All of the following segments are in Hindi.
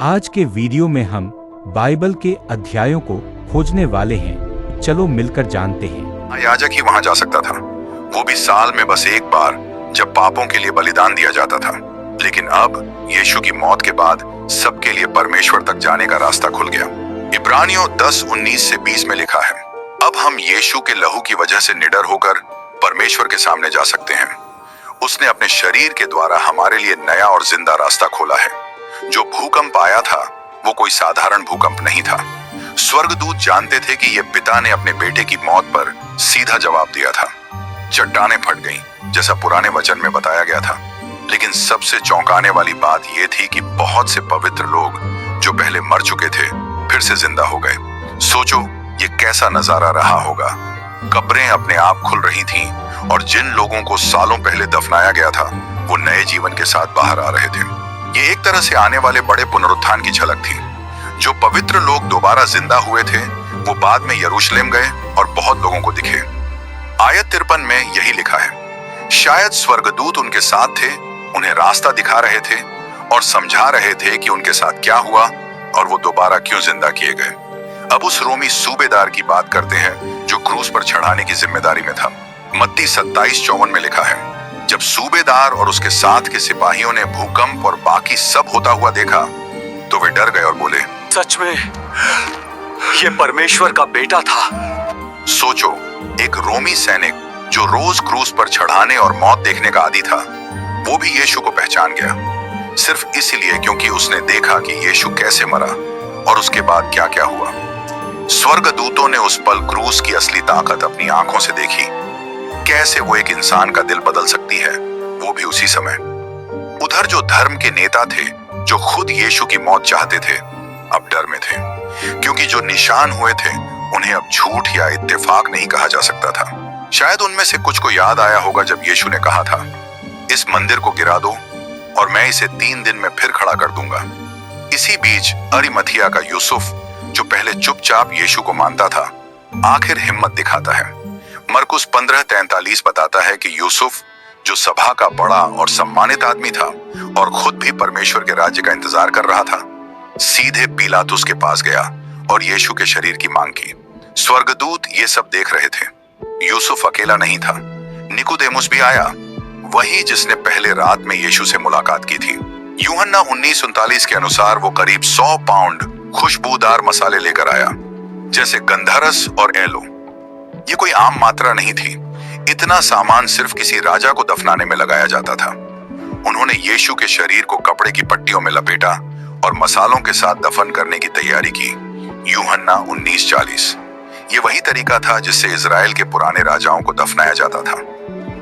आज के वीडियो में हम बाइबल के अध्यायों को खोजने वाले हैं। चलो मिलकर जानते हैं। याजक ही वहां जा सकता था, वो भी साल में बस एक बार, जब पापों के लिए बलिदान दिया जाता था। लेकिन अब यीशु की मौत के बाद सबके लिए परमेश्वर तक जाने का रास्ता खुल गया। इब्रानियों 10:19 से 20 में लिखा है, अब हम यीशु के लहू की वजह से निडर होकर परमेश्वर के सामने जा सकते हैं। उसने अपने शरीर के द्वारा हमारे लिए नया और जिंदा रास्ता खोला है। जो भूकंप आया था वो कोई साधारण भूकंप नहीं था। स्वर्गदूत जानते थे कि ये पिता ने अपने बेटे की मौत पर सीधा जवाब दिया था। चट्टानें फट गईं, जैसा पुराने वचन में बताया गया था। लेकिन सबसे चौंकाने वाली बात यह थी कि बहुत से पवित्र लोग जो पहले मर चुके थे फिर से जिंदा हो गए। सोचो ये कैसा नजारा रहा होगा। कब्रें अपने आप खुल रही थीं और जिन लोगों को सालों पहले दफनाया गया था वो नए जीवन के साथ बाहर आ रहे थे। ये एक तरह से आने वाले बड़े पुनरुत्थान की झलक थी। जो पवित्र लोग दोबारा जिंदा हुए थे वो बाद में यरूशलेम गए और बहुत लोगों को दिखे। आयत 53 में यही लिखा है, शायद स्वर्गदूत उनके साथ थे, उन्हें रास्ता दिखा रहे थे और समझा रहे थे कि उनके साथ क्या हुआ और वो दोबारा क्यों जिंदा किए गए। अब उस रोमी सूबेदार की बात करते हैं जो क्रूस पर चढ़ाने की जिम्मेदारी में था। मत्ती 27:54 में लिखा है, जब सूबेदार और उसके साथ के सिपाहियों ने भूकंप और बाकी सब होता हुआ देखा तो वे डर गए और बोले, सच में ये परमेश्वर का बेटा था। सोचो, एक रोमी सैनिक जो रोज क्रूस पर चढ़ाने और मौत देखने का आदी था, वो भी यीशु को पहचान गया, सिर्फ इसलिए क्योंकि उसने देखा कि यीशु कैसे मरा और उसके बाद क्या क्या हुआ। स्वर्गदूतों ने उस पल क्रूस की असली ताकत अपनी आंखों से देखी। कैसे वो एक इंसान का दिल बदल सकती है, वो भी उसी समय। उधर जो धर्म के नेता थे जो खुद यीशु की मौत चाहते थे, अब डर में थे, क्योंकि जो निशान हुए थे उन्हें अब झूठ या इत्तेफाक नहीं कहा जा सकता था। शायद उनमें से कुछ को याद आया होगा जब यीशु ने कहा था, इस मंदिर को गिरा दो और मैं इसे 3 दिन में फिर खड़ा कर दूंगा। इसी बीच अरिमथिया का यूसुफ, जो पहले चुपचाप यीशु को मानता था, आखिर हिम्मत दिखाता है। मरकुस 15:43 बताता है कि यूसुफ, जो सभा का बड़ा और सम्मानित आदमी था और खुद भी परमेश्वर के राज्य का इंतजार कर रहा था, सीधे पिलातुस के पास गया और यीशु के शरीर की मांग की। स्वर्गदूत ये सब देख रहे थे। यूसुफ अकेला नहीं था, निकोदेमुस भी आया, वही जिसने पहले रात में यीशु से मुलाकात की थी। यूहन्ना 19:39 के अनुसार वो करीब 100 पाउंड खुशबूदार मसाले लेकर आया, जैसे गंधरस और एलो। ये कोई आम मात्रा नहीं थी। इतना सामान सिर्फ किसी राजा को दफनाने में लगाया जाता था। उन्होंने यीशु के शरीर को कपड़े की पट्टियों में लपेटा और मसालों के साथ दफन करने की तैयारी की। यूहन्ना 19:40। ये वही तरीका था जिससे इजराइल के पुराने राजाओं को दफनाया जाता था।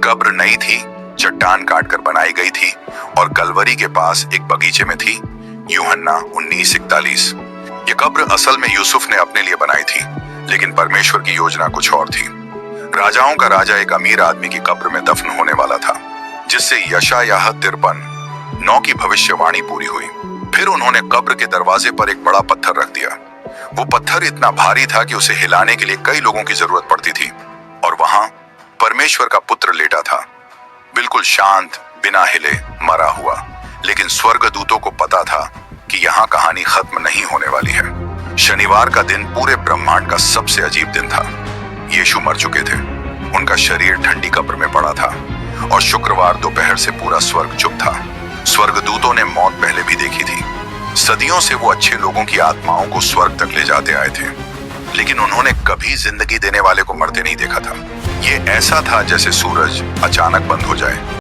कब्र नई थी, चट्टान काटकर बनाई गई थी और कलवरी के पास एक बगीचे में थी। यूहन्ना 19:41। ये कब्र असल में यूसुफ ने अपने लिए बनाई थी, लेकिन परमेश्वर की योजना कुछ और थी। राजाओं का राजा एक अमीर आदमी की कब्र में दफन होने वाला था, जिससे यशायाह 53:9 की भविष्यवाणी पूरी हुई। फिर उन्होंने कब्र के दरवाजे पर एक बड़ा पत्थर रख दिया। वो पत्थर इतना भारी था कि उसे हिलाने के लिए कई लोगों की जरूरत पड़ती थी। और वहां परमेश्वर का पुत्र लेटा था, बिल्कुल शांत, बिना हिले, मरा हुआ। लेकिन स्वर्गदूतों को पता था कि यहाँ कहानी खत्म नहीं होने वाली है। शनिवार का दिन पूरे ब्रह्मांड का सबसे अजीब दिन था। यीशु मर चुके थे, उनका शरीर ठंडी कब्र में पड़ा था और शुक्रवार दोपहर से पूरा स्वर्ग चुप था। स्वर्गदूतों ने मौत पहले भी देखी थी। सदियों से वो अच्छे लोगों की आत्माओं को स्वर्ग तक ले जाते आए थे, लेकिन उन्होंने कभी जिंदगी देने वाले को मरते नहीं देखा था। ये ऐसा था जैसे सूरज अचानक बंद हो जाए